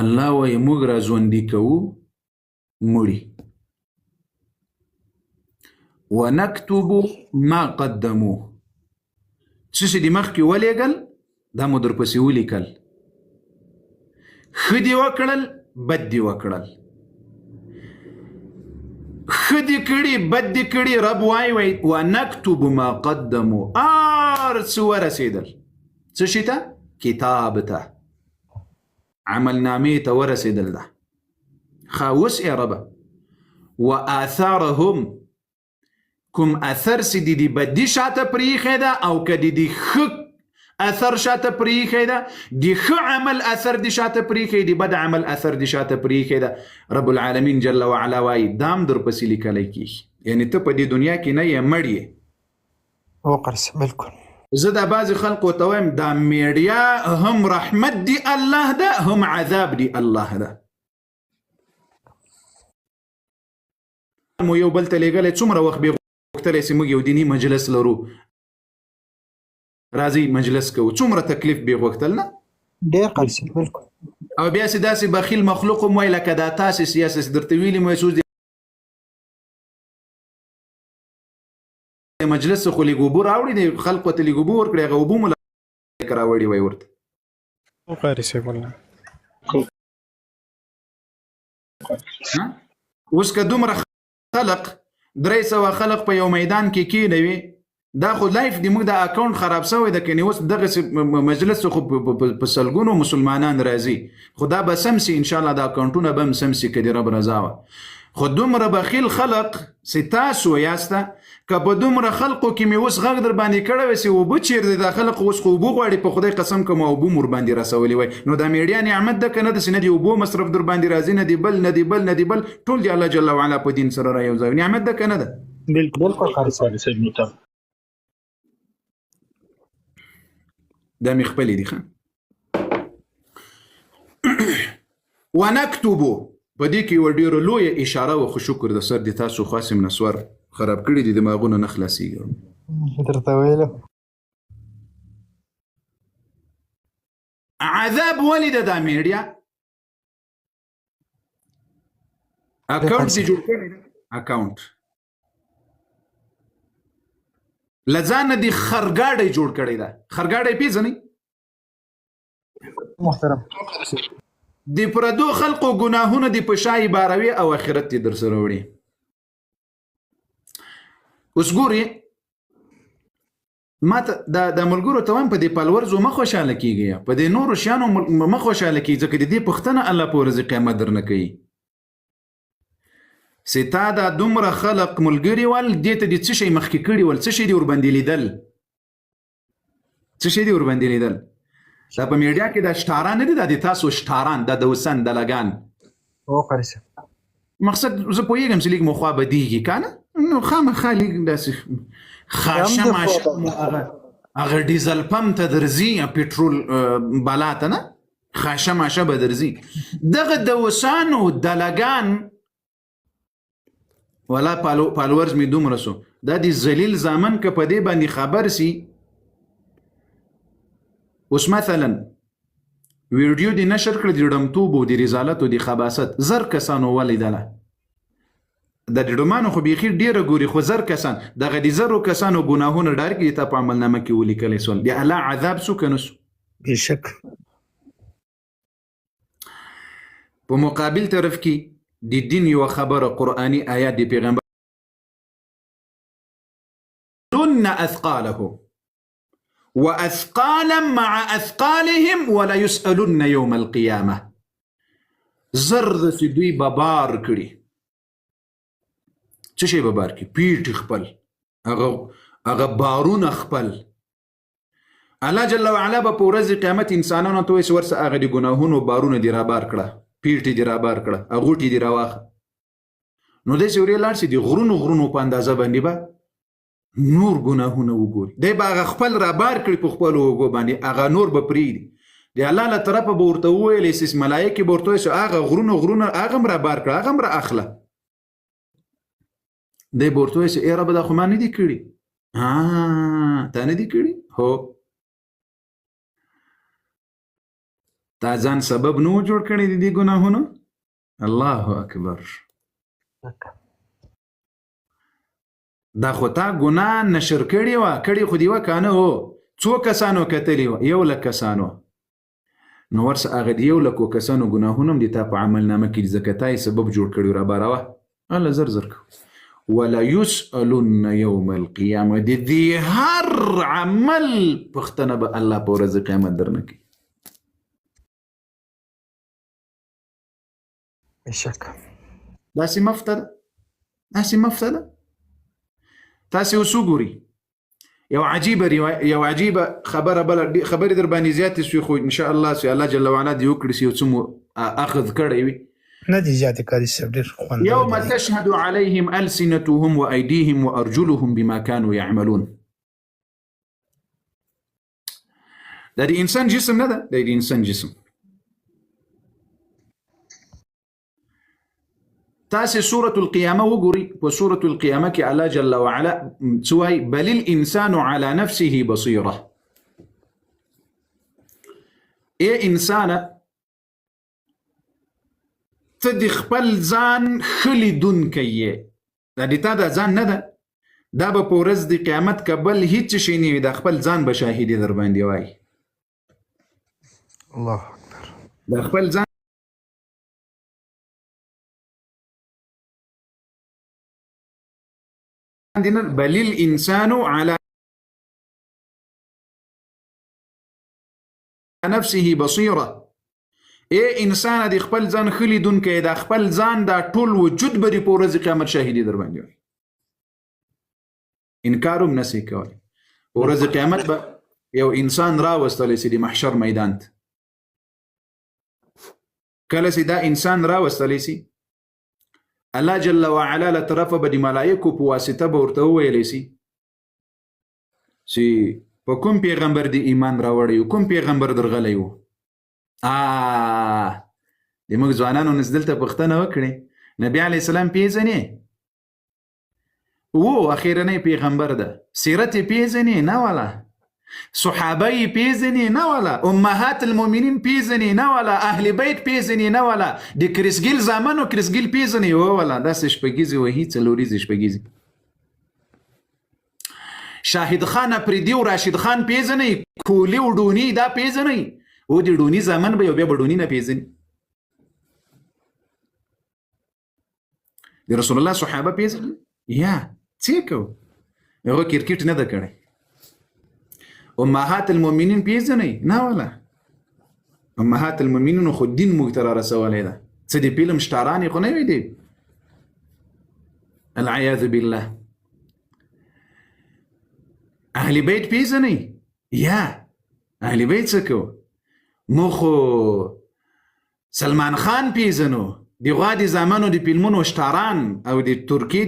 الله وایي موږ را ژوندي کوو مړي ونكتب ما قدموا څه چې دې مخکې ولېږل دا مو درپسې ولیکل ښه دې وکړل بد دې وکړل ښه دې کړي بد دې کړي رب وایي ونكتب ما قدموا هر څه ورسېدل څه شي ته کتاب ته عملنامې ته ورسېدل ده ښه اوس یا ربه وآثارهم کوم اثر چې د دې بدي شاته پرېښی ده او که د دې ښه اثر شاته پرېښی ده د ښه عمل اثر د شاته پرېښی د بد عمل اثر د شاته پرېښی ده رب العالمین جل وعلا وایي دا هم درپسې لیکلی کېږي یعنې ته په دې دنیا کې نه یې مړ یې وقرص بالکل زه دا بعضې خلقو ته وایم دا میډیا هم رحمت دی الله ده هم عذاب دی الله ده مو یو بل ته لیږلی څومره وخت بې غوښتلی چې موږ یو دیني مجلس لرو راځئ مجلس کوو څومره تکلیف بې غوښتل نه ډېر قرص بالکل او بیا چې داسې بخیل مخلوق هم وایي لکه دا تاسې سیاسي درته ویلي مو یسوس مجلس خو لږ اوبه راوړي دی خلقو ته لږ اوبه ورکړي هغه اوبه مو راوړي وایي ورته قاري صاحب الله اوس که دومره خلق 300 خلق په یو میدان کې کېنوي دا خو لایف دی موږ د اکاونټ خراب شوی ده کنې اوس دغسې مجلس خو په سلګونو مسلمانان راځي خو دا به سم سي انشاءالله دا اکاونټونه به هم سم سي که د رب رضا وه خو دومره بخیل خلق چې تاسو یاسته که په دومره خلقو کې مې اوس غږ در باندې کړی وی چې اوبه چیرې دا خلق اوس خو اوبه غواړي په خدای قسم که ما اوبه مور باندې رسولي وای نو دا میډیا نعمت ده که نه ده چې نه د اوبو مصرف در باندې راځي نه دی بل نه دی بل نه دی بل ټول د الله جل وعلا په دین سره رايوځوي نعمت ده که نه ده بالکل قاري صاحب دا مې خپلې دي ښه ونكتبو په دې کې یوه ډېره لویه اشاره و خو شکر د سر د تاسو خاصم نسوار خراب کړي دي دماغونه نه خلاصېږي درته ویلو عذاب ولې ده دا میډیا اکاونټ دې جوړ کړی ده اکاونټ له ځانه دې خرګاډی جوړ کړی ده خرګاډی پېژنئ محترم د پردو خلقو ګناهونه دې په شا باروي او آخرت دې در سره وړي اوس ګورې ما ته د ملګرو ته وایم په دې پلورځو مه خوشحاله کېږئ په دې نورو شیانو مه خوشحاله کېږي ځکه د دې پوښتنه الله په ورځې قیامت درنه کوي چې تا دا دومره خلق ملګري ول دې ته دې څه شی مخکې کړي ول څه شی دې ورباندې لیدل څه شی دې ورباندې لیدل دا په میډیا کې دا شټاران نه دي دا د تاسو شټاران دا د وسن دلګان قاري صاحب مقصد زه پوهېږم چې لږ مو خوا بدېږي که نه نو خامخا لږ داسې خاشه ماشه هغه ډیزل پمپ ته درځي پټرول بالا ته نه خاشه ماشه به درځي دغه د وسانو دلګان ولا پالورز مې دومره سو دا د ذلیل زامن که په دې باندې خبر سي اوس مثلا ویډیو دې نشر کړه د ډمتوب او د رضالت او د خباست زر کسانو ولیدله د ډډمانو خو بیخي ډېره ګوري خو زر کسان دغه د زرو کسانو ګناهونه ډایرکټ دې ته په عملنامه کې ولیکلی سول د الله عذاب سو که نه سو بېشک په مقابل طرف کې د دین یوه خبره قرآني آیات د پیغمبر اثقالهم واثقالا مع اثقالهم ولا يسألن يوم القيامه زر چې دوی به بار کړي څه شی به بار کړي پیټ خپل هغه بارونه خپل الله جل وعلا به په ورځ قیامت انسانانو ته وایي چې ورسه هغه د ګناهونو بارونه دې رابار کړه پیټې دې رابار کړه غوټې دې راواخه نو داسې ورې لاړ شي د غرونو په اندازه باندې به نور ګناهونه وګوري دی به هغه خپل رابار کړي په خپلو اوږو باندې هغه نور به پرېږدي د الله له طرفه به ورته وویلی چې ملایکې به ورته وایي چې هغه غرونه هغه هم رابار کړه هغه هم رااخله دی به ورته وایي چې ای ربه دا خو ما نه دي کړي تا نه دي کړي هو تا ځان سبب نو جوړ کړی د دې ګناهونو؟ الله اکبر. دا خو تا ګناه نشر کړې وه، کړې خو دې وه که نه هو؟ څو کسانو کتلي وه؟ 100,000 کسانو. نو ورسه هغه د 100,000 کسانو ګناهونه هم د تا په عملنامه کې ځکه تا یې سبب جوړ کړي راباروه. الله زر زر کو. ولا يسألن يوم القيامة، د دې هر عمل پوښتنه به الله په ورځ قیامت درنه کوي. بشک داسې مفته ده، داسې مفته ده. تاسې اوس وګورئ یو عجیبه خبره بله خبرې در باندې زیاتې سوې، خو انشاءالله چې الله جل وعلا دې وکړي چې یو څه مو اخذ کړی وي. نه دي زیاتې قاري صاحب، ډېر خوندور. يوم تشهد عليهم ألسنتهم وأيديهم وأرجلهم بما كانوا يعملون. دا د انسان جسم نه ده، دا د انسان جسم. تاسې سورة القيامة وګورئ، په سورة القيامة کې الله جل وعلا څه وایي؟ بل الإنسان على نفسه بصيرة. ای انسانه ته د خپل ځان ښه لیدونکی یې. دا د تا د ځان نه ده، دا به په ورځ د قیامت که بل هیڅ شی نه وي، دا خپل ځان به شاهدي در باندې وایي. الله اکبر. دا خپل ځان بل الانسان على نفسه بصيره. ای انسان د خپل ځان ښه لیدونکی، دا خپل ځان دا ټول وجود به د په ورځ قیامت شاهدي در باندې وایي. انکار هم نسي کولی. په ورځ قیامت به یو انسان راوستلی سي د محشر میدان ته. کله چې دا انسان راوستلی سي، الله جل وعلا له طرفه به د ملایکو په واسطه به ورته وویلی سي چې په کوم پیغمبر د ایمان راوړی و، کوم پیغمبر درغلی و. د موږ ځوانانو نس دلته پوښتنه وکړې، نبي علیه السلام پیژنې؟ و اخیرنی پیغمبر ده. سیرت یې پیژنې؟ نه والا. صحابه یې پیژنې؟ نه والا. امهات المؤمنین پیژنې؟ نه والا. اهل بیت پیژنې؟ نه والا. د کرسګیل زامنو کرسګیل پیژنې؟ و والا. داسې شپږیزې وهي، څلوریزې شپږیزې. شاهد خان افریدي او راشد خان پیژنې؟ کولی او ډوني دا پیژنې؟ او د ډوني زامن به یو بیا به ډوني نه پیژني. د رسول الله صحابه پیژنې؟ یا څه کو؟ هغه کرکټ نه ده کړی. امهات المؤمنین پیژنې؟ نه والا. امهات المؤمنین خو دین موږ ته را رسولی ده. څه د فلم شټارانې خو نه وي دی. العیاذ بالله. اهل بیت پیژنې؟ یا اهل بیت څه کو؟ مو خو سلمان خان پیژنو، دغه د زامنو د فلمونو شټاران او د ترکیې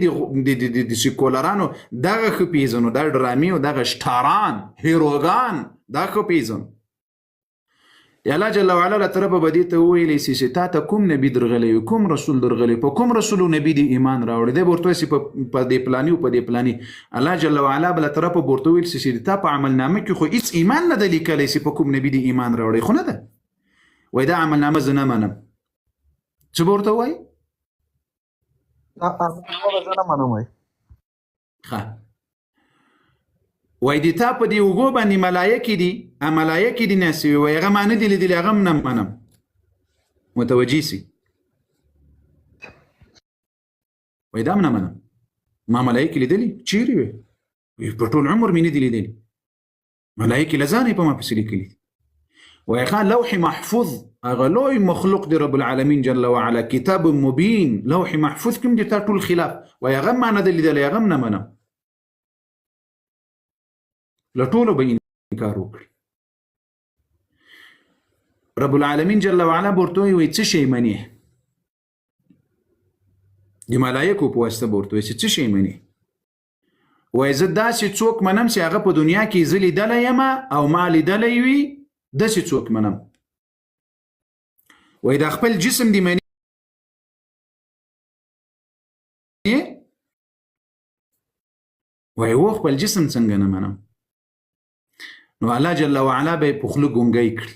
د سیکولرانو دغه خو پیژنو، دا ډرامې او دغه شټاران هیروګان دا خو پیژنو. د الله جل وعلا له طرفه به دې ته وویلی سي چې تا ته کوم نبي درغلی وي، کوم رسول درغلی، په کوم رسول او نبي د ایمان راوړی دی؟ به ورته وایي په دې پلاني او په دې پلاني. الله جل وعلا به له طرفه به ورته ویل سي چې تا په عملنامه کې خو هېڅ ایمان نه ده لیکلی چې په کوم نبي د ایمان راوړی، خو نه ده. وایي دا عملنامه زه نه منم. څه به ورته وایي؟ زه نه منم. ښه وای د تا په دې اوږو باندې ملایکې دي، ملایکې دي ناستې وي، وایي هغه ما نه دي لیدلي، هغه هم نه منم. متوجه سي. وایي دا هم نه منم. ما ملایکې لیدلي؟ چیرې وې؟ په ټول عمر مې نه دي لیدلي. ملایکې له ځانه په ما پسې لیکلي دي. وایي ښه لوح محفوظ، هغه لوی مخلوق دی رب العالمین جل وعلا، کتاب مبین، لوح محفوظ کې هم د تا ټول خلاف. وایي هغه هم ما نه دي لیدلی، هغه هم نه منم. له ټولو به انکار وکړي. رب العالمین جل وعلا به ورته وایي څه شی منې؟ د ملایکو په واسطه به ورته وایي چې څه شی منې؟ وایي زه داسې څوک منم چې هغه په دنیا کې زه لیدلی یم او ما لیدلی وي، داسې څوک منم. وایي دا خپل جسم دې منې؟ وایي و خپل جسم څنګه نه منم؟ نو الله جل وعلا به په خوله ګونګی کړي.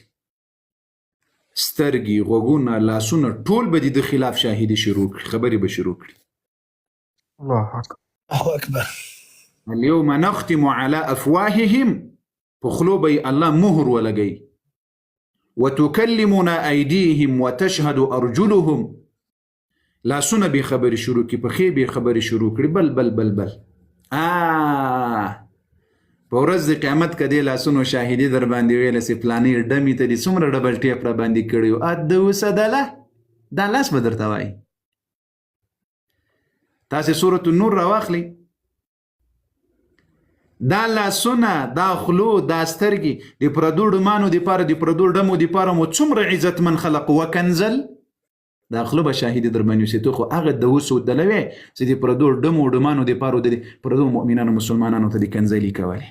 سترګې غوږونه لاسونه ټول به د خلاف شاهدي شروع کړي خبرې به شروع کړي الله اکبر الله اکبر اليوم نختم على افواههم پخلو به الله مهر ولګي وتكلمنا ايديهم وتشهد ارجلهم لاسونه به خبرې شروع کړي پخې به خبرې شروع کړي بل بل بل بل په ورځ د قیامت کې د لاسونو شاهدي در باندې ویل سي پلانې ډمې ته دي څومره ډبل ټیپ را باندې کړی و د وسدله دا لاس به درته وایي تاسې سورة النور راواخلئ دا لاسونه دا خلو دا سترګې د پردو ډمانو دپاره د پردو ډمو دپاره مو څومره عزتمن خلق وکنزل دا خلو به شاهدي در باندې اوسېدو خو هغه د وسودله وې چې د پردو ډمو ډمانو دپاره د پردو مؤمنانو مسلمانانو ته د کنځلي کولې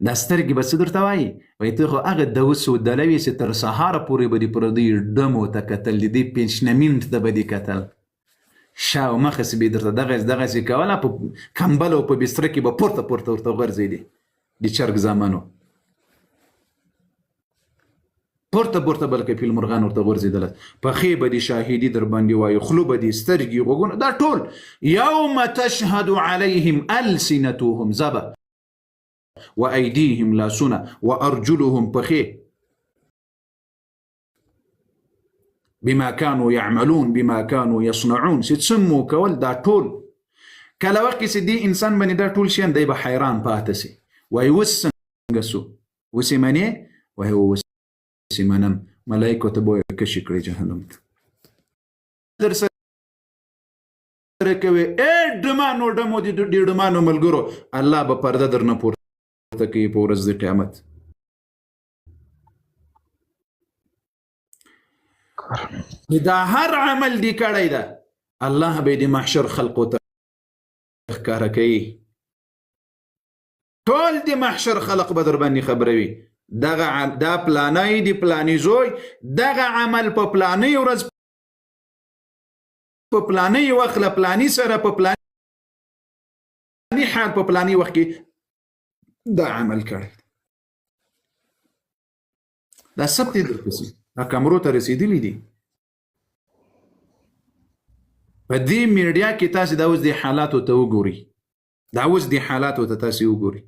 دا سترګې به څه درته وایي وایي ته خو هغه د وسودله وې چې تر سهاره پورې به د پردوی ډمو ته کتل د دې پنشنمینټ ته به دې کتل شا او مخې به درته دغسې کوله په کمبل او په بستره کې به پورته ورته غورځېدې د چرګ زامنو پورته بلکې فیل مرغان ورته غورځېدله پخې به دې شاهدي در باندې وایي خلو به دې سترګې غوږونه دا ټول یوم تشهد علیهم السنتهم زبه وأيديهم لاسونه وأرجلهم پخې بما كانوا يعملون بما كانوا يصنعون ستسمو کول دا ټول کله وخت چې دی انسان باندې دا ټول شیان دی به حیران پاتې سي وایي اوس څنګه سو اوس یې منې وایي اوس یې منم ملایکو ته به یې کشي کړی جهنم ته در سره کوي ډمانو ډمو د ډمانو ملګرو الله به پرده درنه پورته کوي په ورځ د قیامت دا هر عمل دی کړی ده الله به د محشر خلقو ته ښکاره کوي ټول د محشر خلق به در باندې خبروي دا پلانی د پلانی زوی دغه عمل په پلانی ورځ په پلانی وخت له پلانی سره په پلانی حال په پلانی وخت کې دا عمل کړی دا ثبت درپسې دا کمرو ته رسیدلی دي په دې میډیا کې تاسو دا اوس د حالاتو ته وګورئ دا اوس د حالاتو ته تاسو وګورئ